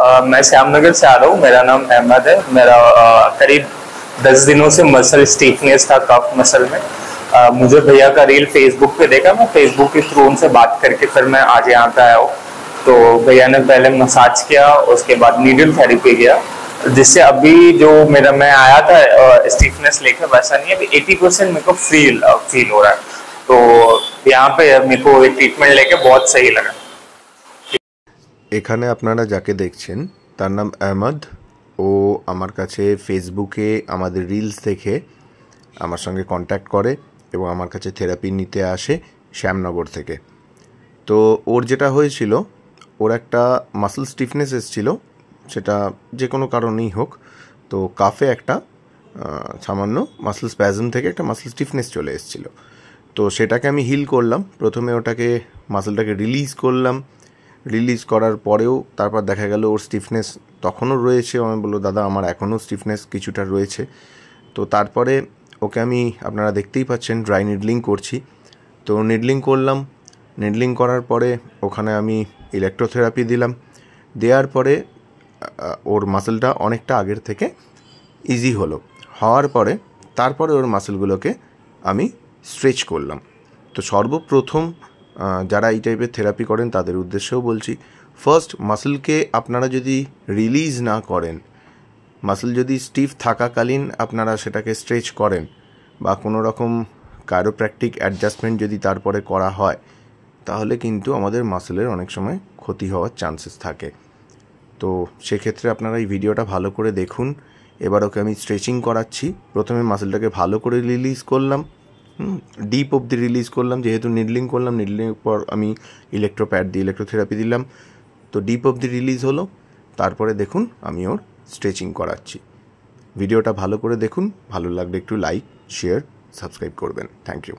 मैं श्यामनगर से आ रहा हूँ। मेरा नाम अहमद है। मेरा करीब 10 दिनों से मसल स्टीफनेस था कफ मसल में। मुझे भैया का रील फेसबुक पे देखा, मैं फेसबुक के थ्रू उनसे बात करके फिर मैं आज यहाँ पे आया हूँ। तो भैया ने पहले मसाज किया, उसके बाद नीडल थेरेपी किया, जिससे अभी जो मैं आया था स्टीफनेस लेकर वैसा नहीं है। अभी 80% मेरे को फील हो रहा है। तो यहाँ पे मेरे को ट्रीटमेंट लेके बहुत सही लगा। এখানে আপনারা যাকে দেখছেন তার নাম আহমদ। ও আমার কাছে ফেসবুকে আমাদের রিলস দেখে আমার সঙ্গে কন্ট্যাক্ট করে এবং আমার কাছে থেরাপি নিতে আসে শ্যামনগর থেকে। তো ওর যেটা হয়েছিল, ওর একটা মাসল স্টিফনেস এসেছিল, সেটা যে কোনো কারণেই হোক। তো কাফে একটা সামান্য মাসল স্প্যাজম থেকে একটা মাসল স্টিফনেস চলে এসেছিলো। তো সেটাকে আমি হিল করলাম। প্রথমে ওটাকে মাসলটাকে রিলিজ করলাম। রিলিজ করার পরেও তারপর দেখা গেল ওর স্টিফনেস তখনও রয়েছে। আমি বললো, দাদা আমার এখনও স্টিফনেস কিছুটা রয়েছে। তো তারপরে ওকে আমি, আপনারা দেখতেই পাচ্ছেন, ড্রাই নিডলিং করছি। তো নিডলিং করলাম। নিডলিং করার পরে ওখানে আমি ইলেকট্রোথেরাপি দিলাম। দেওয়ার পরে ওর মাসলটা অনেকটা আগের থেকে ইজি হলো। হওয়ার পরে তারপরে ওর মাসলগুলোকে আমি স্ট্রেচ করলাম। তো সর্বপ্রথম যারা এই টাইপের থেরাপি করেন তাদের উদ্দেশ্যেও বলছি, ফার্স্ট মাসলকে আপনারা যদি রিলিজ না করেন, মাসল যদি স্টিফ থাকাকালীন আপনারা সেটাকে স্ট্রেচ করেন বা কোনো রকম কায়োপ্র্যাকটিক অ্যাডজাস্টমেন্ট যদি তারপরে করা হয়, তাহলে কিন্তু আমাদের মাসলের অনেক সময় ক্ষতি হওয়ার চান্সেস থাকে। তো সেক্ষেত্রে আপনারা এই ভিডিওটা ভালো করে দেখুন। এবার ওকে আমি স্ট্রেচিং করাচ্ছি। প্রথমে মাসলটাকে ভালো করে রিলিজ করলাম, ডিপ অবধি রিলিজ করলাম। যেহেতু নিডলিং করলাম, নিডলিংয়ের পর আমি ইলেকট্রোপ্যাড দিয়ে ইলেকট্রোথেরাপি দিলাম। তো ডিপ অবধি রিলিজ হলো। তারপরে দেখুন আমি ওর স্ট্রেচিং করাচ্ছি। ভিডিওটা ভালো করে দেখুন। ভালো লাগলে একটু লাইক, শেয়ার, সাবস্ক্রাইব করবেন। Thank you.